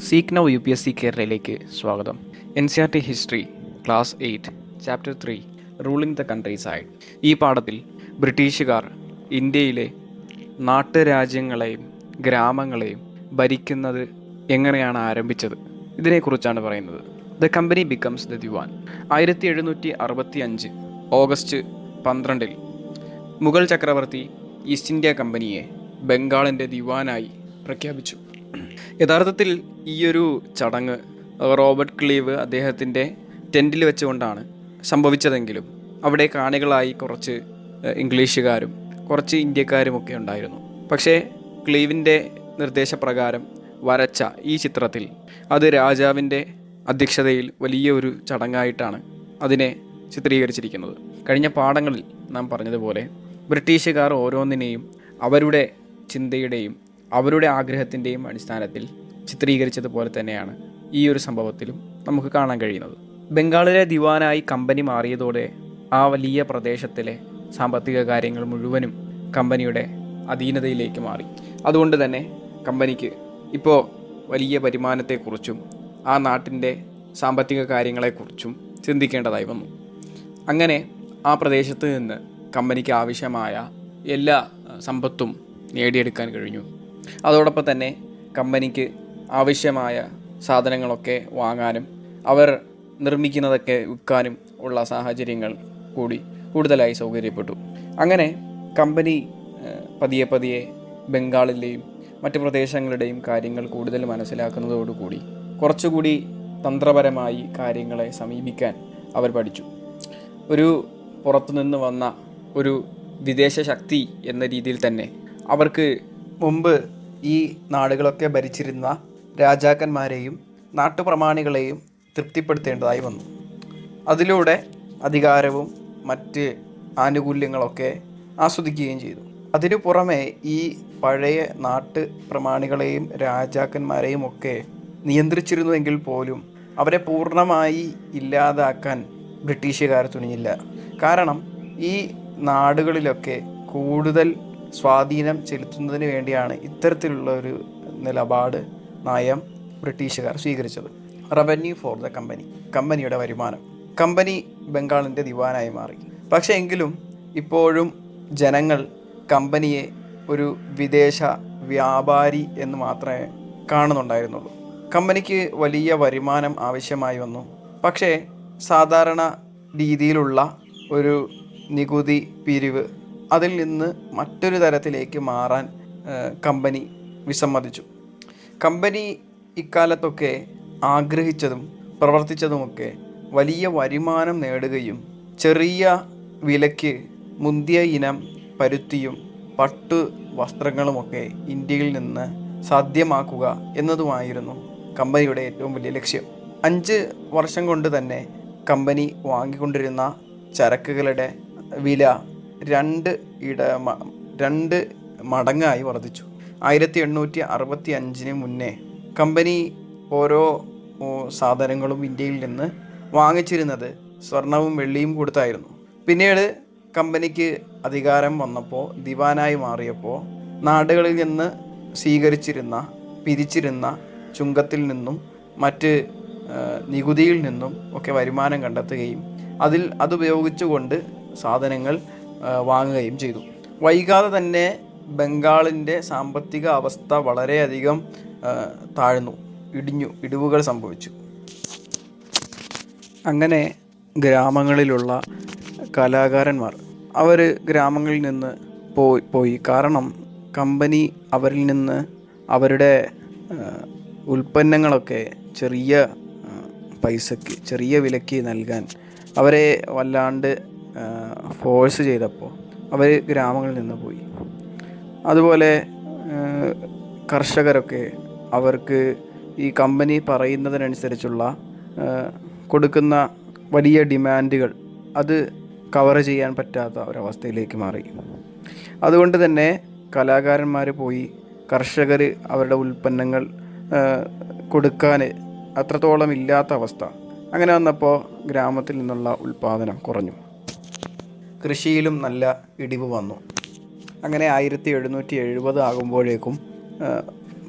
Seek now UPSC കേരളയിലേക്ക് സ്വാഗതം. NCERT history class 8 chapter 3 ruling the country side. ഈ പാഠത്തിൽ ബ്രിട്ടീഷുകാർ ഇന്ത്യയിലെ നാട്ടുരാജ്യങ്ങളെയും ഗ്രാമങ്ങളെയും ഭരിക്കുന്നത് എങ്ങനെയാണ് ആരംഭിച്ചത് ഇതിനെക്കുറിച്ചാണ് പറയുന്നത്. The company becomes the diwan. 1765 August 12 Mughal ചക്രവർത്തി ഈസ്റ്റ് ഇന്ത്യ കമ്പനിയെ ബംഗാളിൻ്റെ ദിവാനായി പ്രഖ്യാപിച്ചു. യഥാർത്ഥത്തിൽ ഈയൊരു ചടങ്ങ് റോബർട്ട് ക്ലീവ് അദ്ദേഹത്തിൻ്റെ ടെൻറ്റിൽ വെച്ചുകൊണ്ടാണ് സംഭവിച്ചതെങ്കിലും അവിടെ കാണികളായി കുറച്ച് ഇംഗ്ലീഷുകാരും കുറച്ച് ഇന്ത്യക്കാരുമൊക്കെ ഉണ്ടായിരുന്നു. പക്ഷേ ക്ലീവിൻ്റെ നിർദ്ദേശപ്രകാരം വരച്ച ഈ ചിത്രത്തിൽ അത് രാജാവിൻ്റെ അധ്യക്ഷതയിൽ വലിയ ഒരു ചടങ്ങായിട്ടാണ് അതിനെ ചിത്രീകരിച്ചിരിക്കുന്നത്. കഴിഞ്ഞ പാഠങ്ങളിൽ നാം പറഞ്ഞതുപോലെ ബ്രിട്ടീഷുകാർ ഓരോന്നിനെയും അവരുടെ ചിന്തയുടെയും അവരുടെ ആഗ്രഹത്തിൻ്റെയും അടിസ്ഥാനത്തിൽ ചിത്രീകരിച്ചതുപോലെ തന്നെയാണ് ഈ ഒരു സംഭവത്തിലും നമുക്ക് കാണാൻ കഴിയുന്നത്. ബംഗാളിലെ ദിവാനായി കമ്പനി മാറിയതോടെ ആ വലിയ പ്രദേശത്തിലെ സാമ്പത്തിക കാര്യങ്ങൾ മുഴുവനും കമ്പനിയുടെ അധീനതയിലേക്ക് മാറി. അതുകൊണ്ട് തന്നെ കമ്പനിക്ക് ഇപ്പോൾ വലിയ വരുമാനത്തെക്കുറിച്ചും ആ നാട്ടിൻ്റെ സാമ്പത്തിക കാര്യങ്ങളെക്കുറിച്ചും ചിന്തിക്കേണ്ടതായി വന്നു. അങ്ങനെ ആ പ്രദേശത്ത് നിന്ന് കമ്പനിക്ക് ആവശ്യമായ എല്ലാ സമ്പത്തും നേടിയെടുക്കാൻ കഴിഞ്ഞു. അതോടൊപ്പം തന്നെ കമ്പനിക്ക് ആവശ്യമായ സാധനങ്ങളൊക്കെ വാങ്ങാനും അവർ നിർമ്മിക്കുന്നതൊക്കെ വിൽക്കാനും ഉള്ള സാഹചര്യങ്ങൾ കൂടുതലായി സൗകര്യപ്പെട്ടു. അങ്ങനെ കമ്പനി പതിയെ പതിയെ ബംഗാളിലെയും മറ്റ് പ്രദേശങ്ങളുടെയും കാര്യങ്ങൾ കൂടുതൽ മനസ്സിലാക്കുന്നതോടുകൂടി കുറച്ചുകൂടി തന്ത്രപരമായി കാര്യങ്ങളെ സമീപിക്കാൻ അവർ പഠിച്ചു. ഒരു പുറത്തുനിന്ന് വന്ന ഒരു വിദേശ ശക്തി എന്ന രീതിയിൽ തന്നെ അവർക്ക് മുമ്പ് ഈ നാടുകളൊക്കെ ഭരിച്ചിരുന്ന രാജാക്കന്മാരെയും നാട്ടുപ്രമാണികളെയും തൃപ്തിപ്പെടുത്തേണ്ടതായി വന്നു. അതിലൂടെ അധികാരവും മറ്റ് ആനുകൂല്യങ്ങളൊക്കെ ആസ്വദിക്കുകയും ചെയ്തു. അതിനു പുറമെ ഈ പഴയ നാട്ട് പ്രമാണികളെയും രാജാക്കന്മാരെയും ഒക്കെ നിയന്ത്രിച്ചിരുന്നുവെങ്കിൽ പോലും അവരെ പൂർണ്ണമായി ഇല്ലാതാക്കാൻ ബ്രിട്ടീഷുകാർ തുനിഞ്ഞില്ല. കാരണം ഈ നാടുകളിലൊക്കെ കൂടുതൽ സ്വാധീനം ചെലുത്തുന്നതിന് വേണ്ടിയാണ് ഇത്തരത്തിലുള്ള ഒരു നിലപാട് നയം ബ്രിട്ടീഷുകാർ സ്വീകരിച്ചത്. റവന്യൂ ഫോർ ദ കമ്പനി, കമ്പനിയുടെ വരുമാനം. കമ്പനി ബംഗാളിൻ്റെ ദിവാനായി മാറി. പക്ഷേ എങ്കിലും ഇപ്പോഴും ജനങ്ങൾ കമ്പനിയെ ഒരു വിദേശ വ്യാപാരി എന്ന് മാത്രമേ കാണുന്നുണ്ടായിരുന്നുള്ളൂ. കമ്പനിക്ക് വലിയ വരുമാനം ആവശ്യമായി വന്നു. പക്ഷേ സാധാരണ രീതിയിലുള്ള ഒരു നികുതി പിരിവ് അതിൽ നിന്ന് മറ്റൊരു തരത്തിലേക്ക് മാറാൻ കമ്പനി വിസമ്മതിച്ചു. കമ്പനി ഇക്കാലത്തൊക്കെ ആഗ്രഹിച്ചതും പ്രവർത്തിച്ചതുമൊക്കെ വലിയ വരുമാനം നേടുകയും ചെറിയ വിലയ്ക്ക് മുന്തിയ ഇനം പരുത്തിയും പട്ടു വസ്ത്രങ്ങളുമൊക്കെ ഇന്ത്യയിൽ നിന്ന് സാധ്യമാക്കുക എന്നതുമായിരുന്നു കമ്പനിയുടെ ഏറ്റവും വലിയ ലക്ഷ്യം. 5 വർഷം കൊണ്ട് തന്നെ കമ്പനി വാങ്ങിക്കൊണ്ടിരുന്ന ചരക്കുകളുടെ വില 2 മടങ്ങായി വർദ്ധിച്ചു. 1865 മുന്നേ കമ്പനി ഓരോ സാധനങ്ങളും ഇന്ത്യയിൽ നിന്ന് വാങ്ങിച്ചിരുന്നത് സ്വർണവും വെള്ളിയും കൊടുത്തായിരുന്നു. പിന്നീട് കമ്പനിക്ക് അധികാരം വന്നപ്പോൾ, ദിവാനായി മാറിയപ്പോൾ നാടുകളിൽ നിന്ന് പിരിച്ചിരുന്ന ചുങ്കത്തിൽ നിന്നും മറ്റ് നികുതിയിൽ നിന്നും ഒക്കെ വരുമാനം കണ്ടെത്തുകയും അതുപയോഗിച്ചുകൊണ്ട് സാധനങ്ങൾ വാങ്ങുകയും ചെയ്തു. വൈകാതെ തന്നെ ബംഗാളിൻ്റെ സാമ്പത്തിക അവസ്ഥ വളരെയധികം താഴ്ന്നു, ഇടിവുകൾ സംഭവിച്ചു. അങ്ങനെ ഗ്രാമങ്ങളിലുള്ള കലാകാരന്മാർ അവർ ഗ്രാമങ്ങളിൽ നിന്ന് പോയി. കാരണം കമ്പനി അവരിൽ നിന്ന് അവരുടെ ഉൽപ്പന്നങ്ങളൊക്കെ ചെറിയ പൈസയ്ക്ക്, ചെറിയ വിലയ്ക്ക് നൽകാൻ അവരെ വല്ലാണ്ട് ഫോഴ്സ് ചെയ്തപ്പോൾ അവർ ഗ്രാമങ്ങളിൽ നിന്ന് പോയി. അതുപോലെ കർഷകരൊക്കെ അവർക്ക് ഈ കമ്പനി പറയുന്നതിനനുസരിച്ചുള്ള കൊടുക്കുന്ന വലിയ ഡിമാൻഡുകൾ അത് കവർ ചെയ്യാൻ പറ്റാത്ത ഒരവസ്ഥയിലേക്ക് മാറി. അതുകൊണ്ട് തന്നെ കലാകാരന്മാർ പോയി, കർഷകർ അവരുടെ ഉൽപ്പന്നങ്ങൾ കൊടുക്കാൻ അത്രത്തോളം ഇല്ലാത്ത അവസ്ഥ. അങ്ങനെ വന്നപ്പോൾ ഗ്രാമത്തിൽ നിന്നുള്ള ഉൽപ്പാദനം കുറഞ്ഞു. കൃഷിയിലും നല്ല ഇടിവ് വന്നു. അങ്ങനെ 1770 ആകുമ്പോഴേക്കും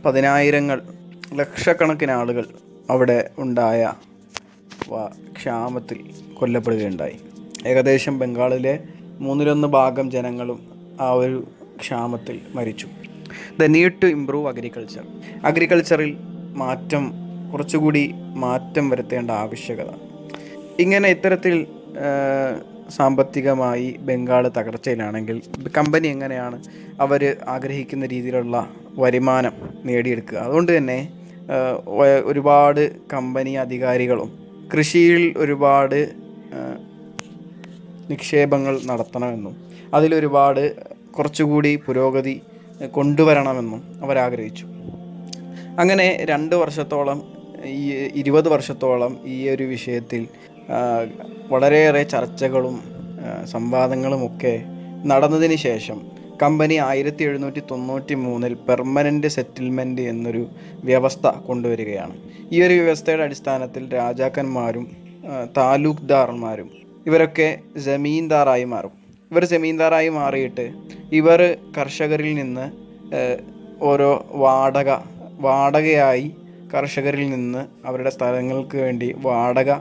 10,000 ലക്ഷക്കണക്കിന് ആളുകൾ അവിടെ ഉണ്ടായ ക്ഷാമത്തിൽ കൊല്ലപ്പെടുകയുണ്ടായി. ഏകദേശം ബംഗാളിലെ 1/3 ജനങ്ങളും ആ ഒരു ക്ഷാമത്തിൽ മരിച്ചു. ദ നീഡ് ടു ഇംപ്രൂവ് അഗ്രികൾച്ചറിൽ കുറച്ചുകൂടി മാറ്റം വരുത്തേണ്ട ആവശ്യകത. ഇങ്ങനെ ഇത്തരത്തിൽ സാമ്പത്തികമായി ബംഗാൾ തകർച്ചയിലാണെങ്കിൽ കമ്പനി എങ്ങനെയാണ് അവർ ആഗ്രഹിക്കുന്ന രീതിയിലുള്ള വരുമാനം നേടിയെടുക്കുക? അതുകൊണ്ട് തന്നെ ഒരുപാട് കമ്പനി അധികാരികളും കൃഷിയിൽ ഒരുപാട് നിക്ഷേപങ്ങൾ നടത്തണമെന്നും അതിലൊരുപാട് കുറച്ചുകൂടി പുരോഗതി കൊണ്ടുവരണമെന്നും അവരാഗ്രഹിച്ചു. അങ്ങനെ 2 വർഷത്തോളം 20 വർഷത്തോളം ഈ ഒരു വിഷയത്തിൽ വളരെയേറെ ചർച്ചകളും സംവാദങ്ങളുമൊക്കെ നടന്നതിന് ശേഷം കമ്പനി 1793 പെർമനൻ്റ് സെറ്റിൽമെൻറ്റ് എന്നൊരു വ്യവസ്ഥ കൊണ്ടുവരികയാണ്. ഈ ഒരു വ്യവസ്ഥയുടെ അടിസ്ഥാനത്തിൽ രാജാക്കന്മാരും താലൂക്ക്ദാർമാരും ഇവരൊക്കെ ജമീന്ദാറായി മാറും. ഇവർ ജമീന്ദാറായി മാറിയിട്ട് ഇവർ കർഷകരിൽ നിന്ന് ഓരോ വാടകയായി കർഷകരിൽ നിന്ന് അവരുടെ സ്ഥലങ്ങൾക്ക് വേണ്ടി വാടക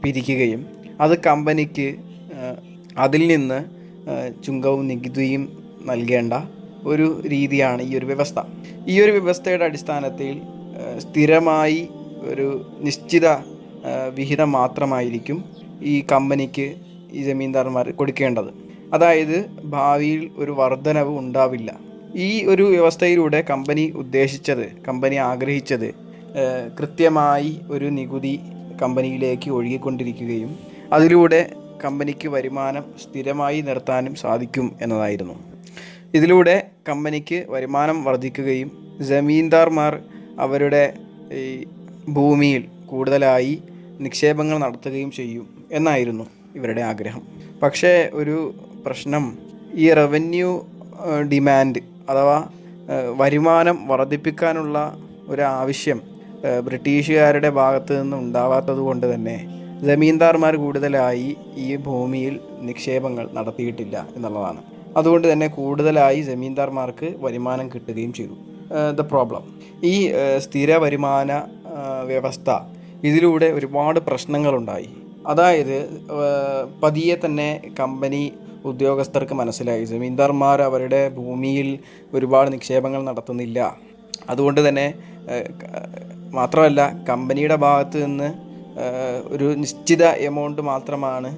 പിരിക്കുകയും അത് കമ്പനിക്ക് അതിൽ നിന്ന് ചുങ്കവും നികുതിയും നൽകേണ്ട ഒരു രീതിയാണ് ഈ ഒരു വ്യവസ്ഥ. ഈ ഒരു വ്യവസ്ഥയുടെ അടിസ്ഥാനത്തിൽ സ്ഥിരമായി ഒരു നിശ്ചിത വിഹിതം മാത്രമായിരിക്കും ഈ കമ്പനിക്ക് ഈ ജമീന്ദാർമാർ കൊടുക്കേണ്ടത്. അതായത് ഭാവിയിൽ ഒരു വർധനവ് ഉണ്ടാവില്ല. ഈ ഒരു വ്യവസ്ഥയിലൂടെ കമ്പനി ആഗ്രഹിച്ചത് കൃത്യമായി ഒരു നികുതി കമ്പനിയിലേക്ക് ഒഴുകിക്കൊണ്ടിരിക്കുകയും അതിലൂടെ കമ്പനിക്ക് വരുമാനം സ്ഥിരമായി നിർത്താനും സാധിക്കും എന്നതായിരുന്നു. ഇതിലൂടെ കമ്പനിക്ക് വരുമാനം വർദ്ധിക്കുകയും ജമീന്ദാർമാർ അവരുടെ ഈ ഭൂമിയിൽ കൂടുതലായി നിക്ഷേപങ്ങൾ നടത്തുകയും ചെയ്യും എന്നായിരുന്നു ഇവരുടെ ആഗ്രഹം. പക്ഷേ ഒരു പ്രശ്നം, ഈ റവന്യൂ ഡിമാൻഡ് അഥവാ വരുമാനം വർദ്ധിപ്പിക്കാനുള്ള ഒരാവശ്യം ബ്രിട്ടീഷുകാരുടെ ഭാഗത്ത് നിന്ന് ഉണ്ടാവാത്തത് കൊണ്ട് തന്നെ ജമീന്ദാർമാർ കൂടുതലായി ഈ ഭൂമിയിൽ നിക്ഷേപങ്ങൾ നടത്തിയിട്ടില്ല എന്നുള്ളതാണ്. അതുകൊണ്ട് തന്നെ കൂടുതലായി ജമീന്ദാർമാർക്ക് വരുമാനം കിട്ടുകയും ചെയ്തു. ദ പ്രോബ്ലം, ഈ സ്ഥിര വരുമാന വ്യവസ്ഥ ഇതിലൂടെ ഒരുപാട് പ്രശ്നങ്ങളുണ്ടായി. അതായത് പതിയെ തന്നെ കമ്പനി ഉദ്യോഗസ്ഥർക്ക് മനസ്സിലായി ജമീന്ദാർമാർ അവരുടെ ഭൂമിയിൽ ഒരുപാട് നിക്ഷേപങ്ങൾ നടത്തുന്നില്ല. അതുകൊണ്ട് തന്നെ മാത്രമല്ല, കമ്പനിയുടെ ഭാഗത്ത് നിന്ന് ഒരു നിശ്ചിത എമൗണ്ട് മാത്രമാണ്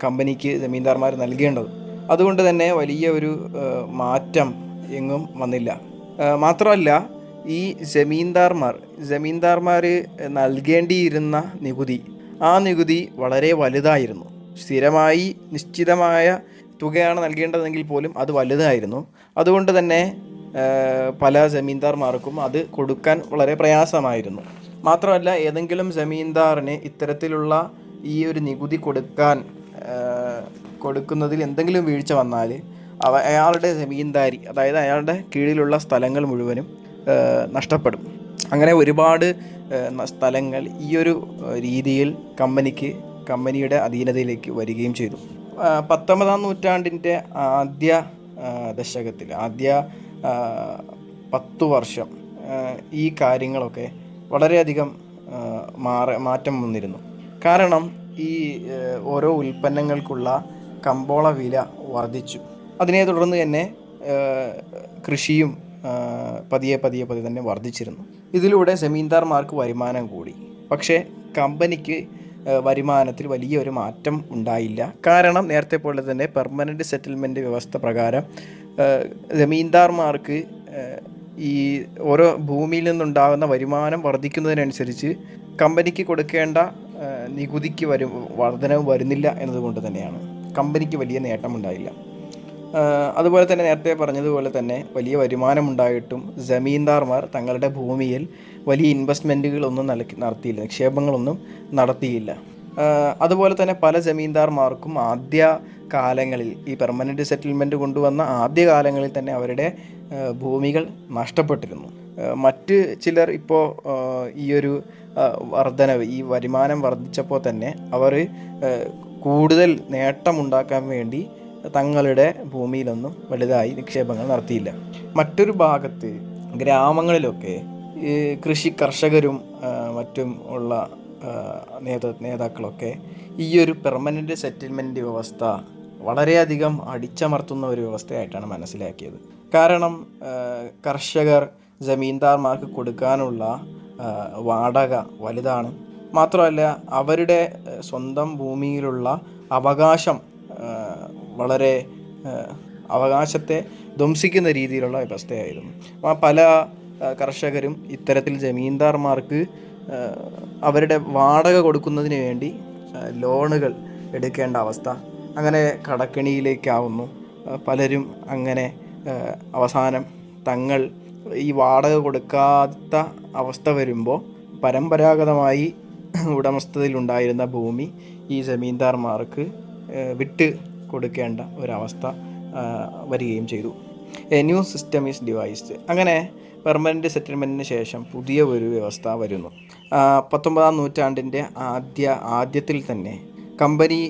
കമ്പനിക്ക് ജമീന്ദാർമാർ നൽകേണ്ടത്. അതുകൊണ്ട് തന്നെ വലിയ ഒരു മാറ്റം എങ്ങും വന്നില്ല. മാത്രമല്ല, ഈ ജമീന്ദാർമാർ നൽകേണ്ടിയിരുന്ന ആ നികുതി വളരെ വലുതായിരുന്നു. സ്ഥിരമായി നിശ്ചിതമായ തുകയാണ് നൽകേണ്ടതെങ്കിൽ പോലും അത് വലുതായിരുന്നു. അതുകൊണ്ട് തന്നെ പല ജമീന്ദാർമാർക്കും അത് കൊടുക്കാൻ വളരെ പ്രയാസമായിരുന്നു. മാത്രമല്ല, ഏതെങ്കിലും ജമീന്ദാറിന് ഇത്തരത്തിലുള്ള ഈ ഒരു നികുതി കൊടുക്കുന്നതിൽ എന്തെങ്കിലും വീഴ്ച വന്നാൽ അയാളുടെ ജമീന്ദാരി, അതായത് അയാളുടെ കീഴിലുള്ള സ്ഥലങ്ങൾ മുഴുവനും നഷ്ടപ്പെടും. അങ്ങനെ ഒരുപാട് സ്ഥലങ്ങൾ ഈ ഒരു രീതിയിൽ കമ്പനിയുടെ അധീനതയിലേക്ക് വരികയും ചെയ്തു. 19-ാം നൂറ്റാണ്ടിൻ്റെ ആദ്യ ദശകത്തിൽ, ആദ്യ 10 വർഷം ഈ കാര്യങ്ങളൊക്കെ വളരെയധികം മാറ്റം വന്നിരുന്നു. കാരണം ഈ ഓരോ ഉൽപ്പന്നങ്ങൾക്കുള്ള കമ്പോള വില വർദ്ധിച്ചു. അതിനെ തുടർന്ന് തന്നെ കൃഷിയും പതിയെ തന്നെ വർദ്ധിച്ചിരുന്നു. ഇതിലൂടെ ജമീന്ദാർമാർക്ക് വരുമാനം കൂടി. പക്ഷേ കമ്പനിക്ക് വരുമാനത്തിൽ വലിയൊരു മാറ്റം ഉണ്ടായില്ല. കാരണം നേരത്തെ പോലെ തന്നെ പെർമനൻ്റ് സെറ്റിൽമെൻറ്റ് വ്യവസ്ഥ പ്രകാരം ജമീന്ദാർമാർക്ക് ഈ ഓരോ ഭൂമിയിൽ നിന്നുണ്ടാകുന്ന വരുമാനം വർദ്ധിക്കുന്നതിനനുസരിച്ച് കമ്പനിക്ക് കൊടുക്കേണ്ട നികുതിക്ക് വർധനവ് വരുന്നില്ല എന്നതുകൊണ്ട് തന്നെയാണ് കമ്പനിക്ക് വലിയ നേട്ടമുണ്ടായില്ല. അതുപോലെ തന്നെ നേരത്തെ പറഞ്ഞതുപോലെ തന്നെ വലിയ വരുമാനമുണ്ടായിട്ടും ജമീന്ദാർമാർ തങ്ങളുടെ ഭൂമിയിൽ വലിയ ഇൻവെസ്റ്റ്മെൻറ്റുകളൊന്നും നടത്തിയില്ല, നിക്ഷേപങ്ങളൊന്നും നടത്തിയില്ല. അതുപോലെ തന്നെ പല ജമീന്ദാർമാർക്കും ആദ്യ കാലങ്ങളിൽ, ഈ പെർമനൻ്റ് സെറ്റിൽമെൻറ്റ് കൊണ്ടുവന്ന ആദ്യ കാലങ്ങളിൽ തന്നെ അവരുടെ ഭൂമികൾ നഷ്ടപ്പെട്ടിരുന്നു. മറ്റ് ചിലർ ഇപ്പോൾ ഈ ഒരു ഈ വരുമാനം വർദ്ധിച്ചപ്പോൾ തന്നെ അവർ കൂടുതൽ നേട്ടമുണ്ടാക്കാൻ വേണ്ടി തങ്ങളുടെ ഭൂമിയിലൊന്നും വലുതായി നിക്ഷേപങ്ങൾ നടത്തിയില്ല. മറ്റൊരു ഭാഗത്ത് ഗ്രാമങ്ങളിലൊക്കെ ഈ കൃഷി കർഷകരും മറ്റും ഉള്ള നേതാക്കളൊക്കെ ഈ ഒരു പെർമനൻ്റ് സെറ്റിൽമെൻറ്റ് വ്യവസ്ഥ വളരെയധികം അടിച്ചമർത്തുന്ന ഒരു വ്യവസ്ഥയായിട്ടാണ് മനസ്സിലാക്കിയത്. കാരണം കർഷകർ ജമീന്ദാർമാർക്ക് കൊടുക്കാനുള്ള വാടക വലുതാണ്. മാത്രമല്ല അവരുടെ സ്വന്തം ഭൂമിയിലുള്ള അവകാശം വളരെ അവകാശത്തെ ധ്വംസിക്കുന്ന രീതിയിലുള്ള വ്യവസ്ഥയായിരുന്നു. പല കർഷകരും ഇത്തരത്തിൽ ജമീന്ദാർമാർക്ക് അവരുടെ വാടക കൊടുക്കുന്നതിന് വേണ്ടി ലോണുകൾ എടുക്കേണ്ട അവസ്ഥ, അങ്ങനെ കടക്കെണിയിലേക്കാവുന്നു. പലരും അങ്ങനെ അവസാനം തങ്ങൾ ഈ വാടക കൊടുക്കാത്ത അവസ്ഥ വരുമ്പോൾ പരമ്പരാഗതമായി ഉടമസ്ഥതയിലുണ്ടായിരുന്ന ഭൂമി ഈ ജമീന്ദാർമാർക്ക് വിട്ട് കൊടുക്കേണ്ട ഒരവസ്ഥ വരികയും ചെയ്തു. A new system is devised. അങ്ങനെ പെർമനൻ്റ് സെറ്റിൽമെൻറ്റിന് ശേഷം പുതിയ ഒരു വ്യവസ്ഥ വരുന്നു. 19-ാം നൂറ്റാണ്ടിൻ്റെ ആദ്യത്തിൽ തന്നെ കമ്പനി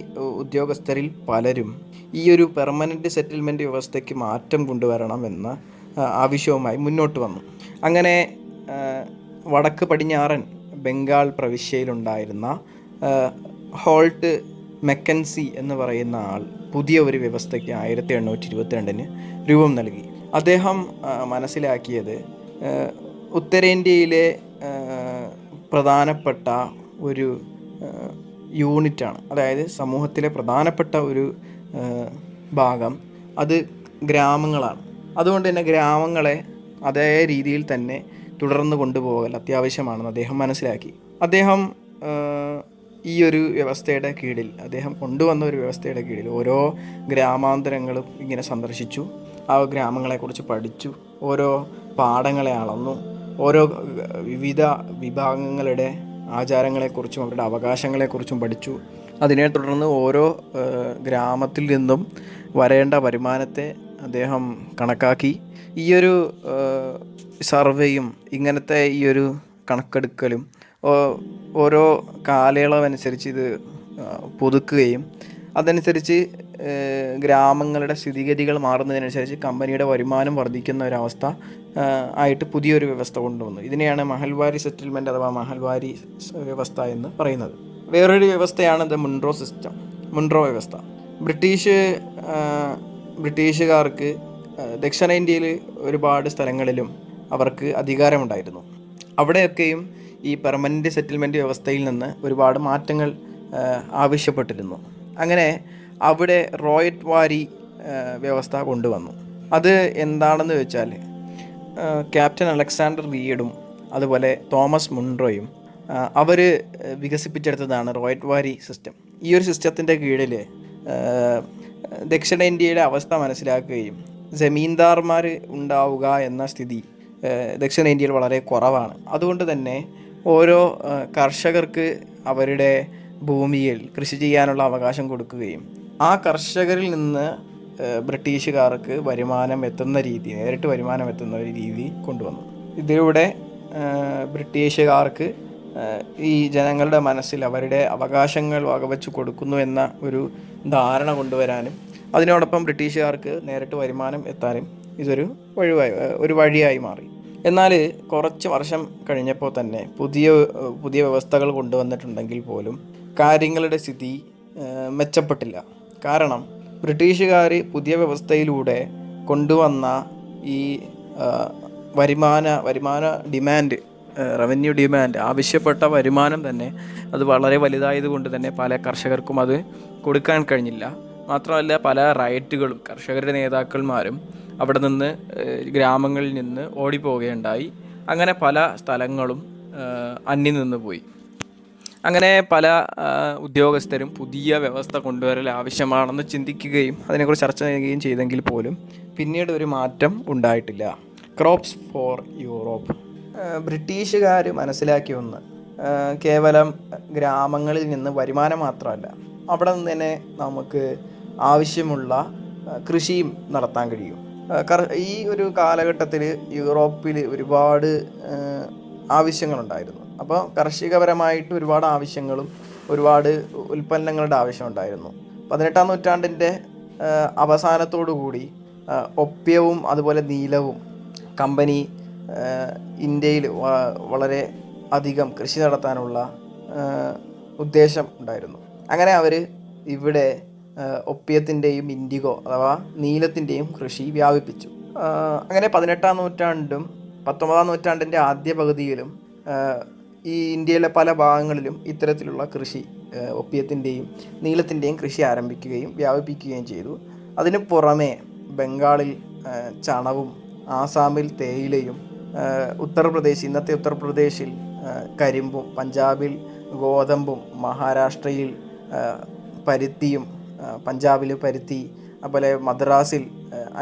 ഉദ്യോഗസ്ഥരിൽ പലരും ഈ ഒരു പെർമനൻ്റ് സെറ്റിൽമെൻറ്റ് വ്യവസ്ഥയ്ക്ക് മാറ്റം കൊണ്ടുവരണമെന്ന ആവശ്യവുമായി മുന്നോട്ട് വന്നു. അങ്ങനെ വടക്ക് പടിഞ്ഞാറൻ ബംഗാൾ പ്രവിശ്യയിലുണ്ടായിരുന്ന ഹോൾട്ട് മെക്കൻസി എന്ന് പറയുന്ന ആൾ പുതിയ ഒരു വ്യവസ്ഥയ്ക്ക് 1822 രൂപം നൽകി. അദ്ദേഹം മനസ്സിലാക്കിയത് ഉത്തരേന്ത്യയിലെ പ്രധാനപ്പെട്ട ഒരു യൂണിറ്റാണ്, അതായത് സമൂഹത്തിലെ പ്രധാനപ്പെട്ട ഒരു ഭാഗം അത് ഗ്രാമങ്ങളാണ്. അതുകൊണ്ട് തന്നെ ഗ്രാമങ്ങളെ അതേ രീതിയിൽ തന്നെ തുടർന്ന് കൊണ്ടുപോകൽ അത്യാവശ്യമാണെന്ന് അദ്ദേഹം മനസ്സിലാക്കി. അദ്ദേഹം ഈ ഒരു വ്യവസ്ഥയുടെ കീഴിൽ, അദ്ദേഹം കൊണ്ടുവന്ന ഒരു വ്യവസ്ഥയുടെ കീഴിൽ ഓരോ ഗ്രാമാന്തരങ്ങളും ഇങ്ങനെ സന്ദർശിച്ചു. ആ ഗ്രാമങ്ങളെക്കുറിച്ച് പഠിച്ചു, ഓരോ പാടങ്ങളെ അളന്നു, ഓരോ വിവിധ വിഭാഗങ്ങളുടെ ആചാരങ്ങളെക്കുറിച്ചും അവരുടെ അവകാശങ്ങളെക്കുറിച്ചും പഠിച്ചു. അതിനെ തുടർന്ന് ഓരോ ഗ്രാമത്തിൽ നിന്നും വരേണ്ട വരുമാനത്തെ അദ്ദേഹം കണക്കാക്കി. ഈയൊരു സർവേയും ഇങ്ങനത്തെ ഈ ഒരു കണക്കെടുക്കലും ഓരോ കാലയളവനുസരിച്ച് ഇത് പുതുക്കുകയും അതനുസരിച്ച് ഗ്രാമങ്ങളുടെ സ്ഥിതിഗതികൾ മാറുന്നതിനനുസരിച്ച് കമ്പനിയുടെ വരുമാനം വർദ്ധിക്കുന്ന ഒരവസ്ഥ ആയിട്ട് പുതിയൊരു വ്യവസ്ഥ കൊണ്ടുവന്നു. ഇതിനെയാണ് മഹൽവാരി സെറ്റിൽമെൻറ്റ് അഥവാ മഹൽവാരി വ്യവസ്ഥ എന്ന് പറയുന്നത്. വേറൊരു വ്യവസ്ഥയാണ് മുൺറോ വ്യവസ്ഥ. ബ്രിട്ടീഷുകാർക്ക് ദക്ഷിണേന്ത്യയിൽ ഒരുപാട് സ്ഥലങ്ങളിലും അവർക്ക് അധികാരമുണ്ടായിരുന്നു. അവിടെയൊക്കെയും ഈ പെർമനൻ്റ് സെറ്റിൽമെൻറ്റ് വ്യവസ്ഥയിൽ നിന്ന് ഒരുപാട് മാറ്റങ്ങൾ ആവശ്യപ്പെട്ടിരുന്നു. അങ്ങനെ അവിടെ റോയറ്റ് വാരി വ്യവസ്ഥ കൊണ്ടുവന്നു. അത് എന്താണെന്ന് വെച്ചാൽ ക്യാപ്റ്റൻ അലക്സാണ്ടർ റീഡും അതുപോലെ തോമസ് മുൺറോയും അവർ വികസിപ്പിച്ചെടുത്തതാണ് റോയറ്റ് വാരി സിസ്റ്റം. ഈ ഒരു സിസ്റ്റത്തിൻ്റെ കീഴിൽ ദക്ഷിണേന്ത്യയുടെ അവസ്ഥ മനസ്സിലാക്കുകയും ജമീന്ദാർമാർ ഉണ്ടാവുക എന്ന സ്ഥിതി ദക്ഷിണേന്ത്യയിൽ വളരെ കുറവാണ്. അതുകൊണ്ട് തന്നെ ഓരോ കർഷകർക്ക് അവരുടെ ഭൂമിയിൽ കൃഷി ചെയ്യാനുള്ള അവകാശം കൊടുക്കുകയും ആ കർഷകരിൽ നിന്ന് ബ്രിട്ടീഷുകാർക്ക് നേരിട്ട് വരുമാനം എത്തുന്ന ഒരു രീതി കൊണ്ടുവന്നു. ഇതിലൂടെ ബ്രിട്ടീഷുകാർക്ക് ഈ ജനങ്ങളുടെ മനസ്സിൽ അവരുടെ അവകാശങ്ങൾ വകവെച്ച് കൊടുക്കുന്നു എന്ന ഒരു ധാരണ കൊണ്ടുവരാനും അതിനോടൊപ്പം ബ്രിട്ടീഷുകാർക്ക് നേരിട്ട് വരുമാനം എത്താനും ഇതൊരു വഴിയായി മാറി. എന്നാൽ കുറച്ച് വർഷം കഴിഞ്ഞപ്പോൾ തന്നെ പുതിയ വ്യവസ്ഥകൾ കൊണ്ടുവന്നിട്ടുണ്ടെങ്കിൽ പോലും കാര്യങ്ങളുടെ സ്ഥിതി മെച്ചപ്പെട്ടില്ല. കാരണം ബ്രിട്ടീഷുകാർ പുതിയ വ്യവസ്ഥയിലൂടെ കൊണ്ടുവന്ന ഈ വരുമാന ഡിമാൻഡ്, റവന്യൂ ഡിമാൻഡ്, ആവശ്യപ്പെട്ട വരുമാനം തന്നെ അത് വളരെ വലുതായതുകൊണ്ട് തന്നെ പല കർഷകർക്കും അത് കൊടുക്കാൻ കഴിഞ്ഞില്ല. മാത്രമല്ല പല റൈറ്റുകളും കർഷകരുടെ നേതാക്കന്മാരും അവിടെ നിന്ന് ഗ്രാമങ്ങളിൽ നിന്ന് ഓടിപ്പോവുകയുണ്ടായി. അങ്ങനെ പല സ്ഥലങ്ങളും അന്യം നിന്ന് പോയി. അങ്ങനെ പല ഉദ്യോഗസ്ഥരും പുതിയ വ്യവസ്ഥ കൊണ്ടുവരൽ ആവശ്യമാണെന്ന് ചിന്തിക്കുകയും അതിനെക്കുറിച്ച് ചർച്ച ചെയ്യുകയും ചെയ്തെങ്കിൽ പോലും പിന്നീട് ഒരു മാറ്റം ഉണ്ടായിട്ടില്ല. Crops for Europe. ബ്രിട്ടീഷുകാർ മനസ്സിലാക്കിയ ഒന്ന് കേവലം ഗ്രാമങ്ങളിൽ നിന്ന് വരുമാനം മാത്രമല്ല, അവിടെ നിന്ന് തന്നെ നമുക്ക് ആവശ്യമുള്ള കൃഷിയും നടത്താൻ കഴിയും. ഈ ഒരു കാലഘട്ടത്തിൽ യൂറോപ്പിൽ ഒരുപാട് ആവശ്യങ്ങളുണ്ടായിരുന്നു. അപ്പോൾ കാർഷികപരമായിട്ട് ഒരുപാട് ആവശ്യങ്ങളും ഒരുപാട് ഉൽപ്പന്നങ്ങളുടെ ആവശ്യമുണ്ടായിരുന്നു. 18-ാം നൂറ്റാണ്ടിൻ്റെ അവസാനത്തോടു കൂടി ഒപ്യവും അതുപോലെ നീലവും കമ്പനി ഇന്ത്യയിൽ വളരെ അധികം കൃഷി നടത്താനുള്ള ഉദ്ദേശം ഉണ്ടായിരുന്നു. അങ്ങനെ അവർ ഇവിടെ ഒപ്പിയത്തിൻ്റെയും ഇൻഡിഗോ അഥവാ നീലത്തിൻ്റെയും കൃഷി വ്യാപിപ്പിച്ചു. അങ്ങനെ 18-ാം നൂറ്റാണ്ടും 19-ാം നൂറ്റാണ്ടിൻ്റെ ആദ്യ പകുതിയിലും ഈ ഇന്ത്യയിലെ പല ഭാഗങ്ങളിലും ഇത്തരത്തിലുള്ള കൃഷി ഒപ്പിയത്തിൻ്റെയും നീലത്തിൻ്റെയും കൃഷി ആരംഭിക്കുകയും വ്യാപിപ്പിക്കുകയും ചെയ്തു. അതിന് പുറമെ ബംഗാളിൽ ചണവും ആസാമിൽ തേയിലയും ഉത്തർപ്രദേശ് ഇന്നത്തെ ഉത്തർപ്രദേശിൽ കരിമ്പും പഞ്ചാബിൽ ഗോതമ്പും മഹാരാഷ്ട്രയിൽ പരുത്തിയും പഞ്ചാബിൽ പരുത്തി അതുപോലെ മദ്രാസിൽ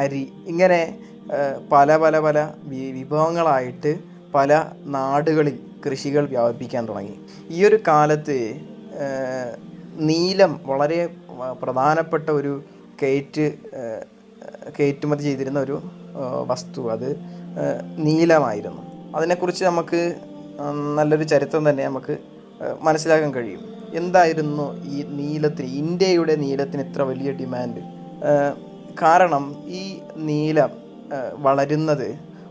അരി ഇങ്ങനെ പല പല പല വിഭവങ്ങളായിട്ട് പല നാടുകളിൽ കൃഷികൾ വ്യാപിപ്പിക്കാൻ തുടങ്ങി. ഈ ഒരു കാലത്ത് നീലം വളരെ പ്രധാനപ്പെട്ട ഒരു കയറ്റുമതി ചെയ്തിരുന്ന ഒരു വസ്തു അത് നീലമായിരുന്നു. അതിനെക്കുറിച്ച് നമുക്ക് നല്ലൊരു ചരിത്രം തന്നെ നമുക്ക് മനസ്സിലാക്കാൻ കഴിയും. എന്തായിരുന്നു ഈ നീലത്തിന്, ഇന്ത്യയുടെ നീലത്തിന് ഇത്ര വലിയ ഡിമാൻഡ്? കാരണം ഈ നീലം വളരുന്നത്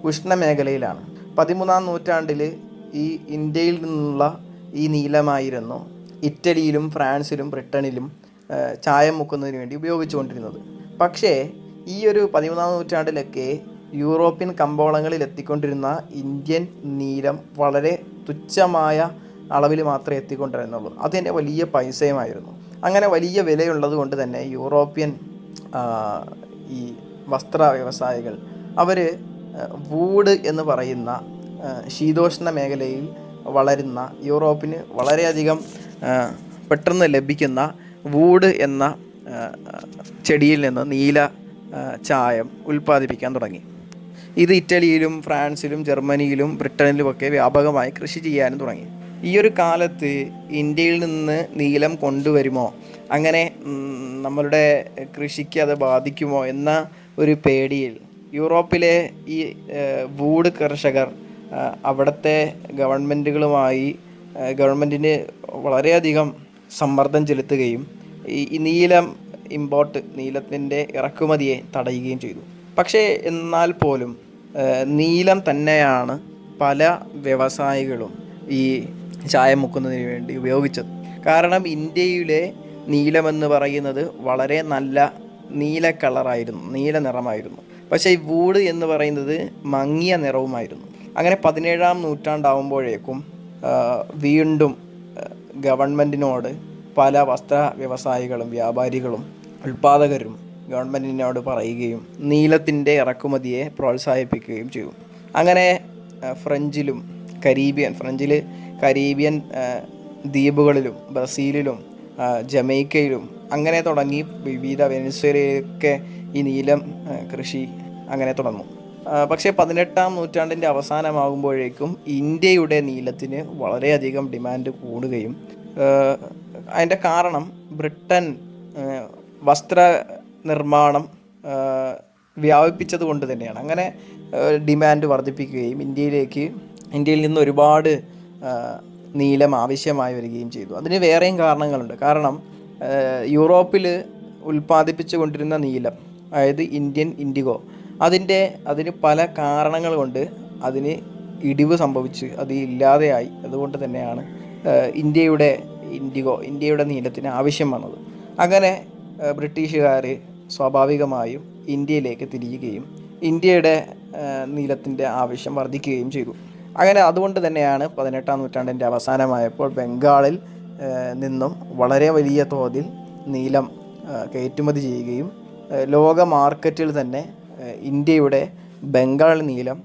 ഉഷ്ണമേഖലയിലാണ്. 13-ാം നൂറ്റാണ്ടിൽ ഈ ഇന്ത്യയിൽ നിന്നുള്ള ഈ നീലമായിരുന്നു ഇറ്റലിയിലും ഫ്രാൻസിലും ബ്രിട്ടനിലും ചായം മുക്കുന്നതിന് വേണ്ടി ഉപയോഗിച്ചുകൊണ്ടിരുന്നത്. പക്ഷേ ഈ ഒരു 13-ാം നൂറ്റാണ്ടിലൊക്കെ യൂറോപ്യൻ കമ്പോളങ്ങളിൽ എത്തിക്കൊണ്ടിരുന്ന ഇന്ത്യൻ നീലം വളരെ തുച്ഛമായ അളവിൽ മാത്രമേ എത്തിക്കൊണ്ടിരുന്നുള്ളൂ. അതിൻ്റെ വലിയ പൈസയുമായിരുന്നു. അങ്ങനെ വലിയ വിലയുള്ളത് കൊണ്ട് തന്നെ യൂറോപ്യൻ ഈ വസ്ത്ര വ്യവസായികൾ അവർ വൂഡ് എന്ന് പറയുന്ന ശീതോഷ്ണ മേഖലയിൽ വളരുന്ന യൂറോപ്പിന് വളരെയധികം പെട്ടെന്ന് ലഭിക്കുന്ന വൂഡ് എന്ന ചെടിയിൽ നിന്ന് നീല ചായം ഉൽപ്പാദിപ്പിക്കാൻ തുടങ്ങി. ഇത് ഇറ്റലിയിലും ഫ്രാൻസിലും ജർമ്മനിയിലും ബ്രിട്ടനിലുമൊക്കെ വ്യാപകമായി കൃഷി ചെയ്യാനും തുടങ്ങി. ഈ ഒരു കാലത്ത് ഇന്ത്യയിൽ നിന്ന് നീലം കൊണ്ടുവരുമോ, അങ്ങനെ നമ്മളുടെ കൃഷിക്ക് അത് ബാധിക്കുമോ എന്ന ഒരു പേടിയിൽ യൂറോപ്പിലെ ഈ വൂഡ് കർഷകർ അവിടുത്തെ ഗവൺമെൻറ്റിന് വളരെയധികം സമ്മർദ്ദം ചെലുത്തുകയും ഈ നീലത്തിൻ്റെ ഇറക്കുമതിയെ തടയുകയും ചെയ്തു. പക്ഷേ എന്നാൽ പോലും നീലം തന്നെയാണ് പല വ്യവസായികളും ഈ ചായം മുക്കുന്നതിന് വേണ്ടി ഉപയോഗിച്ചത്. കാരണം ഇന്ത്യയിലെ നീലമെന്ന് പറയുന്നത് വളരെ നല്ല നീല കളറായിരുന്നു, നീല നിറമായിരുന്നു. പക്ഷേ ഈ വൂഡ് എന്ന് പറയുന്നത് മങ്ങിയ നിറവുമായിരുന്നു. അങ്ങനെ 17-ാം നൂറ്റാണ്ടാവുമ്പോഴേക്കും വീണ്ടും ഗവൺമെൻറ്റിനോട് പല വസ്ത്ര വ്യവസായികളും വ്യാപാരികളും ഉൽപ്പാദകരും ഗവൺമെൻറ്റിനോട് പറയുകയും നീലത്തിൻ്റെ ഇറക്കുമതിയെ പ്രോത്സാഹിപ്പിക്കുകയും ചെയ്തു. അങ്ങനെ ഫ്രഞ്ചിൽ കരീബിയൻ ദ്വീപുകളിലും ബ്രസീലിലും ജമൈക്കയിലും അങ്ങനെ തുടങ്ങി വിവിധ വെനസ്വേലയിലൊക്കെ ഈ നീലം കൃഷി അങ്ങനെ തുടങ്ങും. പക്ഷേ 18-ാം നൂറ്റാണ്ടിൻ്റെ അവസാനമാകുമ്പോഴേക്കും ഇന്ത്യയുടെ നീലത്തിന് വളരെയധികം ഡിമാൻഡ് കൂടുകയും അതിൻ്റെ കാരണം ബ്രിട്ടൻ വസ്ത്ര നിർമ്മാണം വ്യാപിപ്പിച്ചത് കൊണ്ട് തന്നെയാണ്. അങ്ങനെ ഡിമാൻഡ് വർദ്ധിപ്പിക്കുകയും ഇന്ത്യയിൽ നിന്ന് ഒരുപാട് നീലം ആവശ്യമായി വരികയും ചെയ്തു. അതിന് വേറെയും കാരണങ്ങളുണ്ട്. കാരണം യൂറോപ്പിൽ ഉൽപ്പാദിപ്പിച്ചു കൊണ്ടിരുന്ന നീലം, അതായത് ഇന്ത്യൻ ഇൻഡിഗോ, അതിന് പല കാരണങ്ങൾ കൊണ്ട് അതിന് ഇടിവ് സംഭവിച്ച് അത് ഇല്ലാതെയായി. അതുകൊണ്ട് തന്നെയാണ് ഇന്ത്യയുടെ നീലത്തിന് ആവശ്യം വന്നത്. അങ്ങനെ ബ്രിട്ടീഷുകാർ സ്വാഭാവികമായും ഇന്ത്യയിലേക്ക് തിരിയുകയും ഇന്ത്യയുടെ നീലത്തിൻ്റെ ആവശ്യം വർദ്ധിക്കുകയും ചെയ്തു. അങ്ങനെ അതുകൊണ്ട് തന്നെയാണ് 18-ാം നൂറ്റാണ്ടിൻ്റെ അവസാനമായപ്പോൾ ബംഗാളിൽ നിന്നും വളരെ വലിയ തോതിൽ നീലം കയറ്റുമതി ചെയ്യുകയും ലോക മാർക്കറ്റിൽ തന്നെ ഇന്ത്യയുടെ ബംഗാൾ നീലം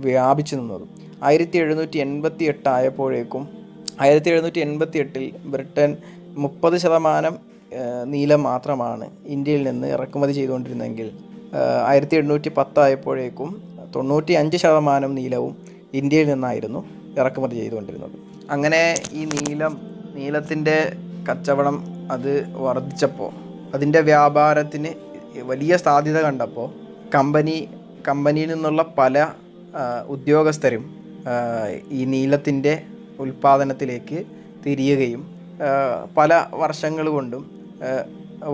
വ്യാപിച്ചു നിന്നത്. 1788 ആയപ്പോഴേക്കും 1788 ബ്രിട്ടൻ 30% നീലം മാത്രമാണ് ഇന്ത്യയിൽ നിന്ന് ഇറക്കുമതി ചെയ്തുകൊണ്ടിരുന്നെങ്കിൽ 1810 ആയപ്പോഴേക്കും 95% നീലവും ഇന്ത്യയിൽ നിന്നായിരുന്നു ഇറക്കുമതി ചെയ്തുകൊണ്ടിരുന്നത്. അങ്ങനെ ഈ നീലത്തിൻ്റെ കച്ചവടം അത് വർദ്ധിച്ചപ്പോൾ, അതിൻ്റെ വ്യാപാരത്തിന് വലിയ സാധ്യത കണ്ടപ്പോൾ കമ്പനിയിൽ നിന്നുള്ള പല ഉദ്യോഗസ്ഥരും ഈ നീലത്തിൻ്റെ ഉൽപ്പാദനത്തിലേക്ക് തിരിയുകയും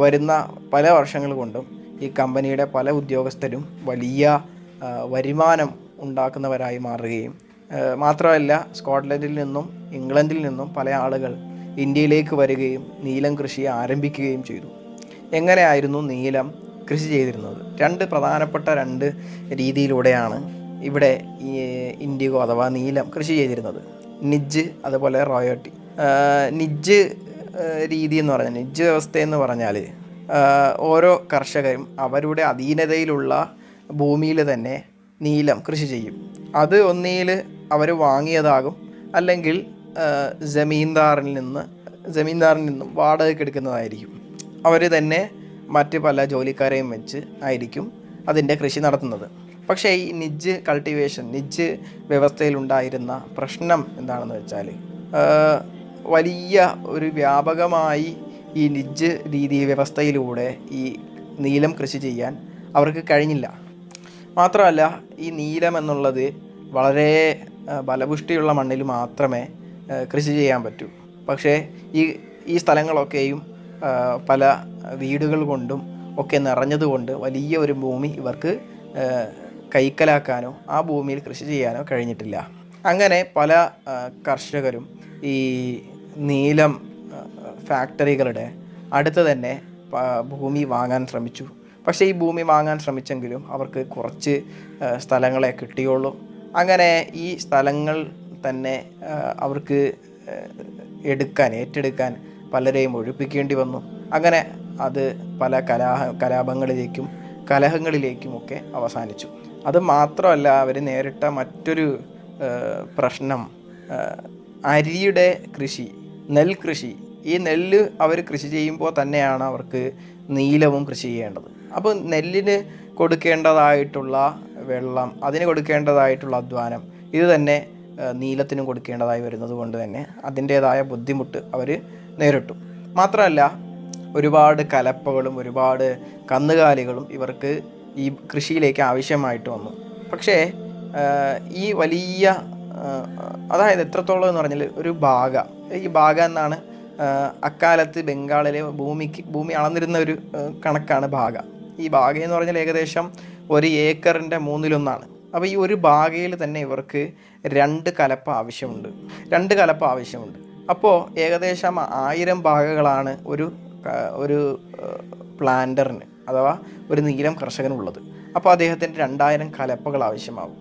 വരുന്ന പല വർഷങ്ങൾ കൊണ്ടും ഈ കമ്പനിയുടെ പല ഉദ്യോഗസ്ഥരും വലിയ വരുമാനം ഉണ്ടാക്കുന്നവരായി മാറുകയും മാത്രമല്ല സ്കോട്ട്ലൻഡിൽ നിന്നും ഇംഗ്ലണ്ടിൽ നിന്നും പല ആളുകൾ ഇന്ത്യയിലേക്ക് വരികയും നീലം കൃഷി ആരംഭിക്കുകയും ചെയ്തു. എങ്ങനെയായിരുന്നു നീലം കൃഷി ചെയ്തിരുന്നത്? പ്രധാനപ്പെട്ട രണ്ട് രീതിയിലൂടെയാണ് ഇവിടെ ഈ ഇൻഡിഗോ അഥവാ നീലം കൃഷി ചെയ്തിരുന്നത്. നിജ് അതുപോലെ റോയൽറ്റി. നിജ് രീതി എന്ന് പറഞ്ഞാൽ, നിജ് വ്യവസ്ഥ എന്ന് പറഞ്ഞാൽ ഓരോ കർഷകരും അവരുടെ അധീനതയിലുള്ള ഭൂമിയിൽ തന്നെ നീലം കൃഷി ചെയ്യും. അത് ഒന്നിയിൽ അവർ വാങ്ങിയതാകും, അല്ലെങ്കിൽ ജമീന്ദാറിൽ നിന്നും വാടകയ്ക്ക് എടുക്കുന്നതായിരിക്കും. അവർ തന്നെ മറ്റ് പല ജോലിക്കാരെയും വെച്ച് ആയിരിക്കും അതിൻ്റെ കൃഷി നടത്തുന്നത്. പക്ഷേ ഈ നിജ് വ്യവസ്ഥയിലുണ്ടായിരുന്ന പ്രശ്നം എന്താണെന്ന് വെച്ചാൽ, വലിയ ഒരു വ്യാപകമായി ഈ നിജ് വ്യവസ്ഥയിലൂടെ ഈ നീലം കൃഷി ചെയ്യാൻ അവർക്ക് കഴിഞ്ഞില്ല. മാത്രമല്ല, ഈ നീലം എന്നുള്ളത് വളരെ ബലപുഷ്ടിയുള്ള മണ്ണിൽ മാത്രമേ കൃഷി ചെയ്യാൻ പറ്റൂ. പക്ഷേ ഈ സ്ഥലങ്ങളൊക്കെയും പല വീടുകൾ കൊണ്ടും ഒക്കെ നിറഞ്ഞതുകൊണ്ട് വലിയ ഒരു ഭൂമി ഇവർക്ക് കൈക്കലാക്കാനോ ആ ഭൂമിയിൽ കൃഷി ചെയ്യാനോ കഴിഞ്ഞിട്ടില്ല. അങ്ങനെ പല കർഷകരും ഈ നീലം ഫാക്ടറികളുടെ അടുത്ത് തന്നെ ഭൂമി വാങ്ങാൻ ശ്രമിച്ചു. പക്ഷേ ഈ ഭൂമി വാങ്ങാൻ ശ്രമിച്ചെങ്കിലും അവർക്ക് കുറച്ച് സ്ഥലങ്ങളെ കിട്ടിയുള്ളൂ. അങ്ങനെ ഈ സ്ഥലങ്ങൾ തന്നെ അവർക്ക് ഏറ്റെടുക്കാൻ പലരെയും ഒഴിപ്പിക്കേണ്ടി വന്നു. അങ്ങനെ അത് പല കലഹങ്ങളിലേക്കുമൊക്കെ അവസാനിച്ചു. അത് മാത്രമല്ല, അവർ നേരിട്ട മറ്റൊരു പ്രശ്നം അരിയുടെ കൃഷി, നെൽകൃഷി. ഈ നെല്ല് അവർ കൃഷി ചെയ്യുമ്പോൾ തന്നെയാണ് അവർക്ക് നീലവും കൃഷി ചെയ്യേണ്ടത്. അപ്പോൾ നെല്ലിന് കൊടുക്കേണ്ടതായിട്ടുള്ള വെള്ളം, അതിന് കൊടുക്കേണ്ടതായിട്ടുള്ള അധ്വാനം, ഇത് തന്നെ നീലത്തിനും കൊടുക്കേണ്ടതായി വരുന്നത് കൊണ്ട് തന്നെ അതിൻ്റേതായ ബുദ്ധിമുട്ട് അവർ നേരിട്ടു. മാത്രമല്ല, ഒരുപാട് കലപ്പകളും ഒരുപാട് കന്നുകാലികളും ഇവർക്ക് ഈ കൃഷിയിലേക്ക് ആവശ്യമായിട്ട് വന്നു. പക്ഷേ ഈ വലിയ അതായത് എത്രത്തോളം എന്ന് പറഞ്ഞാൽ ഈ ബാഗ എന്നാണ് അക്കാലത്ത് ബംഗാളിലെ ഭൂമി അളന്നിരുന്ന ഒരു കണക്കാണ് ബാഗ. ഈ ബാഗ എന്ന് പറഞ്ഞാൽ ഏകദേശം 1 ഏക്കറിൻ്റെ 1/3. അപ്പോൾ ഈ ഒരു ബാഗയിൽ തന്നെ ഇവർക്ക് 2 കലപ്പ ആവശ്യമുണ്ട്. അപ്പോൾ ഏകദേശം 1000 ബാഗകളാണ് ഒരു പ്ലാന്ററിന് അഥവാ ഒരു നീലം കർഷകനുള്ളത്. അപ്പോൾ അദ്ദേഹത്തിന് 2000 കലപ്പകൾ ആവശ്യമാകും.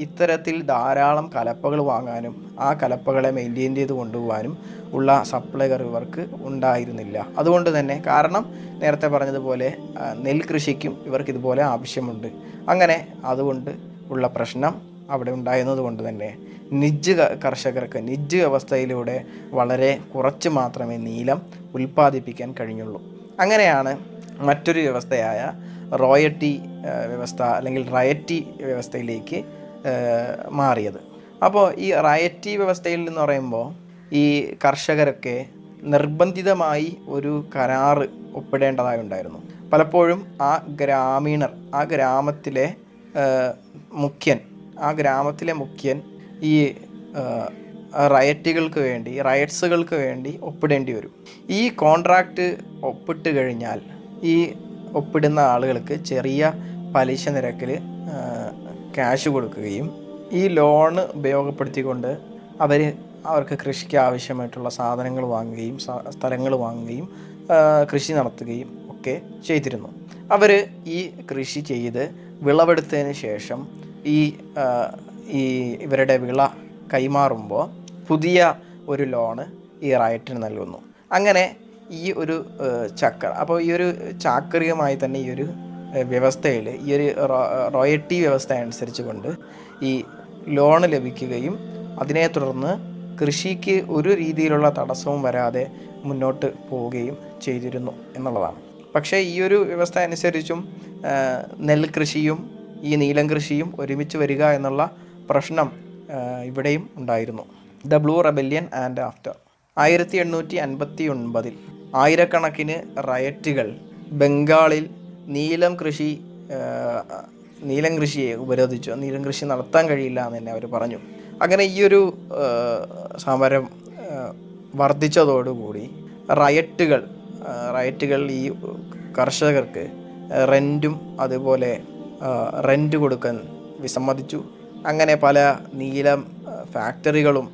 ഇത്തരത്തിൽ ധാരാളം കലപ്പകൾ വാങ്ങാനും ആ കലപ്പകളെ മെയിൻറ്റെയിൻ ചെയ്ത് കൊണ്ടുപോകാനും ഉള്ള സപ്ലൈർ ഇവർക്ക് ഉണ്ടായിരുന്നില്ല. അതുകൊണ്ട് തന്നെ, കാരണം നേരത്തെ പറഞ്ഞതുപോലെ നെൽകൃഷിക്കും ഇവർക്ക് ഇതുപോലെ ആവശ്യമുണ്ട്. അതുകൊണ്ട് ഉള്ള പ്രശ്നം അവിടെ ഉണ്ടായിരുന്നത് കൊണ്ട് തന്നെ കർഷകർക്ക് നിജ് വ്യവസ്ഥയിലൂടെ വളരെ കുറച്ച് മാത്രമേ നീലം ഉൽപ്പാദിപ്പിക്കാൻ കഴിഞ്ഞുള്ളൂ. അങ്ങനെയാണ് മറ്റൊരു വ്യവസ്ഥയായ റോയൽറ്റി വ്യവസ്ഥ അല്ലെങ്കിൽ റയറ്റി വ്യവസ്ഥയിലേക്ക് മാറിയത്. അപ്പോൾ ഈ റയറ്റി വ്യവസ്ഥയിൽ എന്ന് പറയുമ്പോൾ ഈ കർഷകരൊക്കെ നിർബന്ധിതമായി ഒരു കരാറ് ഒപ്പിടേണ്ടതായുണ്ടായിരുന്നു. പലപ്പോഴും ആ ഗ്രാമത്തിലെ മുഖ്യൻ ഈ റയറ്റ്സുകൾക്ക് വേണ്ടി ഒപ്പിടേണ്ടി വരും. ഈ കോൺട്രാക്റ്റ് ഒപ്പിട്ട് കഴിഞ്ഞാൽ ഈ ഒപ്പിടുന്ന ആളുകൾക്ക് ചെറിയ പലിശ നിരക്കിൽ ക്യാഷ് കൊടുക്കുകയും ഈ ലോണ് ഉപയോഗപ്പെടുത്തിക്കൊണ്ട് അവർക്ക് കൃഷിക്ക് ആവശ്യമായിട്ടുള്ള സാധനങ്ങൾ വാങ്ങുകയും സ്ഥലങ്ങൾ വാങ്ങുകയും കൃഷി നടത്തുകയും ഒക്കെ ചെയ്തിരുന്നു. അവർ ഈ കൃഷി ചെയ്ത് വിളവെടുത്തതിന് ശേഷം ഈ ഇവരുടെ വിള കൈമാറുമ്പോൾ പുതിയ ഒരു ലോണ് ഈ റയറ്റിന് നൽകുന്നു. അങ്ങനെ ഈ ഒരു അപ്പോൾ ഈ ഒരു ചാക്രികമായി തന്നെ ഈ ഒരു വ്യവസ്ഥയിൽ ഈ ഒരു റോയൽറ്റി വ്യവസ്ഥ അനുസരിച്ച് കൊണ്ട് ഈ ലോണ് ലഭിക്കുകയും അതിനെ തുടർന്ന് കൃഷിക്ക് ഒരു രീതിയിലുള്ള തടസ്സവും വരാതെ മുന്നോട്ട് പോവുകയും ചെയ്തിരുന്നു എന്നുള്ളതാണ്. പക്ഷേ ഈ ഒരു വ്യവസ്ഥ അനുസരിച്ചും നെൽകൃഷിയും ഈ നീലം കൃഷിയും ഒരുമിച്ച് വരിക എന്നുള്ള പ്രശ്നം ഇവിടെയും ഉണ്ടായിരുന്നു. The blue rebellion and after 1859 ആയിരക്കണക്കിന് റയറ്റുകൾ ബംഗാളിൽ നീലം കൃഷിയെ ഉപരോധിച്ചു. നീലം കൃഷി നടത്താൻ കഴിയില്ല എന്ന് തന്നെ അവർ പറഞ്ഞു. അങ്ങനെ ഈ ഒരു സമരം വർദ്ധിച്ചതോടുകൂടി റയറ്റുകൾ ഈ കർഷകർക്ക് റെൻറ്റും അതുപോലെ റെൻറ്റ് കൊടുക്കാൻ വിസമ്മതിച്ചു. അങ്ങനെ പല നീലം ഫാക്ടറികളും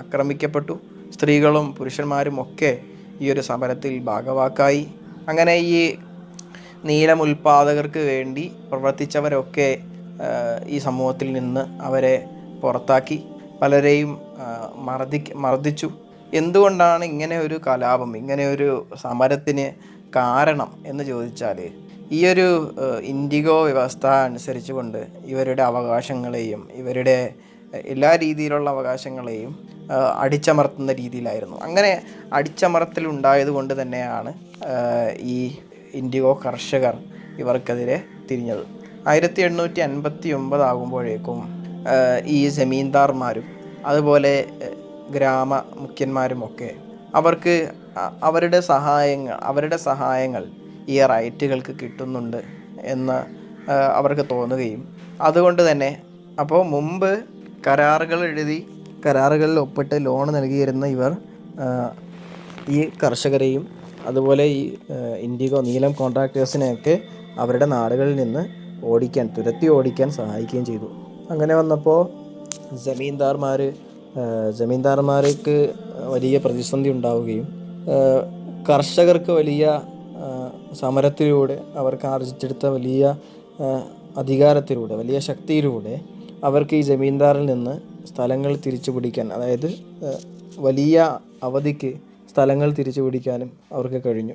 ആക്രമിക്കപ്പെട്ടു. സ്ത്രീകളും പുരുഷന്മാരും ഒക്കെ ഈ ഒരു സമരത്തിൽ ഭാഗവാക്കായി. അങ്ങനെ ഈ നീലം ഉൽപ്പാദകർക്ക് വേണ്ടി പ്രവർത്തിച്ചവരൊക്കെ ഈ സമൂഹത്തിൽ നിന്ന് അവരെ പുറത്താക്കി. പലരെയും മർദ്ദിച്ചു. എന്തുകൊണ്ടാണ് ഇങ്ങനെ ഒരു കലാപം, ഇങ്ങനെ ഒരു സമരത്തിന് കാരണം എന്ന് ചോദിച്ചാൽ, ഈ ഒരു ഇൻഡിഗോ വ്യവസ്ഥ അനുസരിച്ച് കൊണ്ട് ഇവരുടെ അവകാശങ്ങളെയും ഇവരുടെ എല്ലാ രീതിയിലുള്ള അവകാശങ്ങളെയും അടിച്ചമർത്തുന്ന രീതിയിലായിരുന്നു. അങ്ങനെ അടിച്ചമർത്തൽ ഉണ്ടായത് കൊണ്ട് തന്നെയാണ് ഈ ഇൻഡിഗോ കർഷകർ ഇവർക്കെതിരെ തിരിഞ്ഞത്. 1859 ആകുമ്പോഴേക്കും ഈ ജമീന്ദാർമാരും അതുപോലെ ഗ്രാമ മുഖ്യന്മാരുമൊക്കെ അവർക്ക് അവരുടെ സഹായങ്ങൾ ഈ റൈറ്റുകൾക്ക് കിട്ടുന്നുണ്ട് എന്ന് അവർക്ക് തോന്നുകയും, അതുകൊണ്ട് തന്നെ അപ്പോൾ മുമ്പ് കരാറുകൾ എഴുതി കരാറുകളിൽ ഒപ്പിട്ട് ലോൺ നൽകിയിരുന്ന ഇവർ ഈ കർഷകരെയും അതുപോലെ ഈ ഇൻഡിഗോ നീലം കോൺട്രാക്ടേഴ്സിനെയൊക്കെ അവരുടെ നാടുകളിൽ നിന്ന് തുരത്തി ഓടിക്കാൻ സഹായിക്കുകയും ചെയ്തു. അങ്ങനെ വന്നപ്പോൾ ജമീന്ദാർമാർക്ക് വലിയ പ്രതിസന്ധി ഉണ്ടാവുകയും കർഷകർക്ക് വലിയ സമരത്തിലൂടെ അവർക്ക് ആർജിച്ചെടുത്ത വലിയ അധികാരത്തിലൂടെ, വലിയ ശക്തിയിലൂടെ അവർക്ക് ഈ ജമീന്ദാറിൽ നിന്ന് സ്ഥലങ്ങൾ തിരിച്ചു പിടിക്കാൻ, അതായത് വലിയ അവധിക്ക് സ്ഥലങ്ങൾ തിരിച്ചു പിടിക്കാനും അവർക്ക് കഴിഞ്ഞു.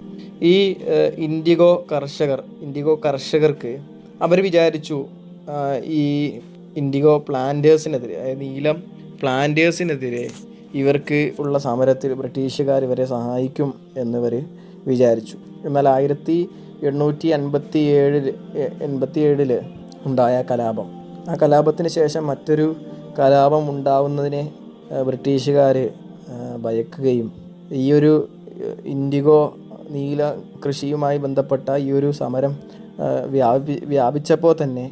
ഈ ഇൻഡിഗോ കർഷകർക്ക് അവർ വിചാരിച്ചു ഈ ഇൻഡിഗോ പ്ലാന്റേഴ്സിനെതിരെ, അതായത് നീലം പ്ലാന്റേഴ്സിനെതിരെ ഇവർക്ക് ഉള്ള സമരത്തിൽ ബ്രിട്ടീഷുകാർ ഇവരെ സഹായിക്കും എന്നിവർ വിചാരിച്ചു. എന്നാൽ 1887 ഉണ്ടായ കലാപം, ആ കലാപത്തിന് ശേഷം മറ്റൊരു കലാപം ഉണ്ടാവുന്നതിനെ ബ്രിട്ടീഷുകാർ ഭയക്കുകയും ഈ ഒരു ഇൻഡിഗോ നീല കൃഷിയുമായി ബന്ധപ്പെട്ട ഈ ഒരു സമരം വ്യാപിച്ചപ്പോൾ തന്നെ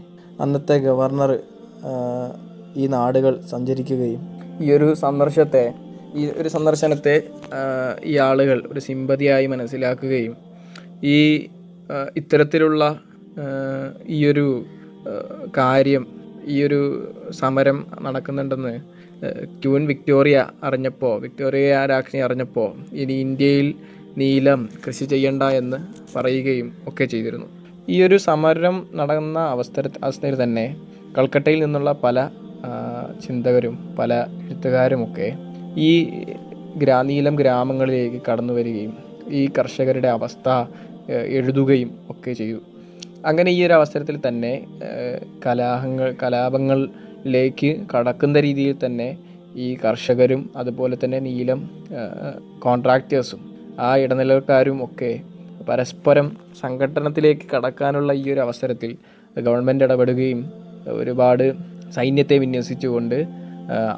അന്നത്തെ ഗവർണർ ഈ നാടുകൾ സഞ്ചരിക്കുകയും ഈ ഒരു സന്ദർശനത്തെ ഈ ആളുകൾ ഒരു സിമ്പതിയായി മനസ്സിലാക്കുകയും ഇത്തരത്തിലുള്ള ഈ ഒരു കാര്യം, ഈ ഒരു സമരം നടക്കുന്നുണ്ടെന്ന് വിക്ടോറിയ രാജ്ഞി അറിഞ്ഞപ്പോൾ ഇനി ഇന്ത്യയിൽ നീലം കൃഷി ചെയ്യണ്ട എന്ന് പറയുകയും ഒക്കെ ചെയ്തിരുന്നു. ഈ ഒരു സമരം നടന്ന അവസ്ഥയിൽ തന്നെ കൽക്കട്ടയിൽ നിന്നുള്ള പല ചിന്തകരും പല എഴുത്തുകാരുമൊക്കെ ഈ നീലം ഗ്രാമങ്ങളിലേക്ക് കടന്നു വരികയും ഈ കർഷകരുടെ അവസ്ഥ എഴുതുകയും ഒക്കെ ചെയ്തു. അങ്ങനെ ഈ ഒരു അവസരത്തിൽ തന്നെ കലാപങ്ങളിലേക്ക് കടക്കുന്ന രീതിയിൽ തന്നെ ഈ കർഷകരും അതുപോലെ തന്നെ നീലം കോൺട്രാക്ടേഴ്സും ആ ഇടനിലക്കാരും ഒക്കെ പരസ്പരം സംഘട്ടനത്തിലേക്ക് കടക്കാനുള്ള ഈ ഒരു അവസരത്തിൽ ഗവൺമെൻറ് ഇടപെടുകയും ഒരുപാട് സൈന്യത്തെ വിന്യസിച്ചുകൊണ്ട്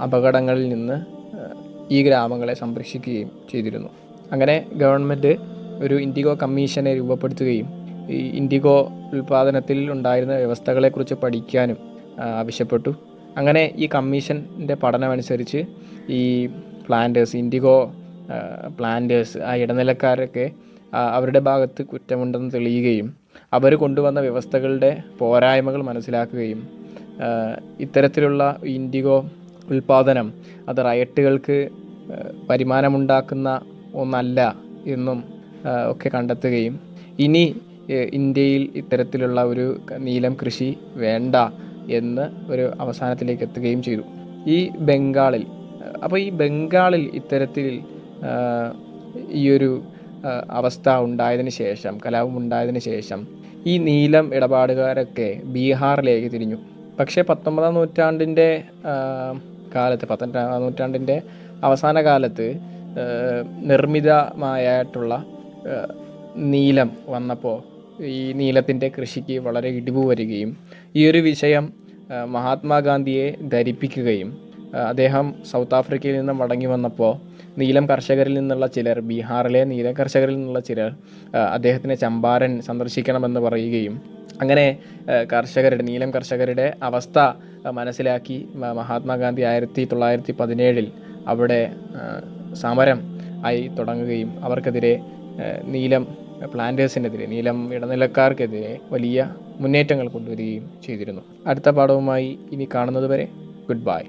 അപകടങ്ങളിൽ നിന്ന് ഈ ഗ്രാമങ്ങളെ സംരക്ഷിക്കുകയും ചെയ്തിരുന്നു. അങ്ങനെ ഗവൺമെൻറ് ഒരു ഇൻഡിഗോ കമ്മീഷനെ രൂപപ്പെടുത്തുകയും ഈ ഇൻഡിഗോ ഉൽപ്പാദനത്തിൽ ഉണ്ടായിരുന്ന വ്യവസ്ഥകളെക്കുറിച്ച് പഠിക്കാനും ആവശ്യപ്പെട്ടു. അങ്ങനെ ഈ കമ്മീഷൻ്റെ പഠനമനുസരിച്ച് ഈ ഇൻഡിഗോ പ്ലാന്റേഴ്സ്, ആ ഇടനിലക്കാരൊക്കെ അവരുടെ ഭാഗത്ത് കുറ്റമുണ്ടെന്ന് തെളിയുകയും അവർ കൊണ്ടുവന്ന വ്യവസ്ഥകളുടെ പോരായ്മകൾ മനസ്സിലാക്കുകയും ഇത്തരത്തിലുള്ള ഇൻഡിഗോ ഉൽപ്പാദനം അത് റയറ്റുകൾക്ക് വരുമാനമുണ്ടാക്കുന്ന ഒന്നല്ല എന്നും ഒക്കെ കണ്ടെത്തുകയും ഇനി ഇന്ത്യയിൽ ഇത്തരത്തിലുള്ള ഒരു നീലം കൃഷി വേണ്ട എന്ന് ഒരു അവസാനത്തിലേക്ക് എത്തുകയും ചെയ്തു. ഈ ബംഗാളിൽ ഇത്തരത്തിൽ ഈ ഒരു അവസ്ഥ ഉണ്ടായതിനു ശേഷം, കലാപം ഉണ്ടായതിനു ശേഷം ഈ നീലം ഇടപാടുകാരൊക്കെ ബീഹാറിലേക്ക് തിരിഞ്ഞു. പക്ഷേ 19ാം നൂറ്റാണ്ടിൻ്റെ അവസാന കാലത്ത് നിർമ്മിതമായിട്ടുള്ള നീലം വന്നപ്പോൾ ഈ നീലത്തിൻ്റെ കൃഷിക്ക് വളരെ ഇടിവ് വരികയും ഈ ഒരു വിഷയം മഹാത്മാഗാന്ധിയെ ധരിപ്പിക്കുകയും അദ്ദേഹം സൗത്ത് ആഫ്രിക്കയിൽ നിന്ന് മടങ്ങി വന്നപ്പോൾ നീലം കർഷകരിൽ നിന്നുള്ള ചിലർ, ബീഹാറിലെ നീലം കർഷകരിൽ നിന്നുള്ള ചിലർ അദ്ദേഹത്തിന് ചമ്പാരൻ സന്ദർശിക്കണമെന്ന് പറയുകയും അങ്ങനെ നീലം കർഷകരുടെ അവസ്ഥ മനസ്സിലാക്കി മഹാത്മാഗാന്ധി 1917 അവിടെ സമരം ആയി തുടങ്ങുകയും അവർക്കെതിരെ നീലം പ്ലാന്റേഴ്സിനെതിരെ, നീലം ഇടനിലക്കാർക്കെതിരെ വലിയ മുന്നേറ്റങ്ങൾ കൊണ്ടുവരികയും ചെയ്തിരുന്നു. അടുത്ത പാഠവുമായി ഇനി കാണുന്നത് വരെ ഗുഡ് ബൈ.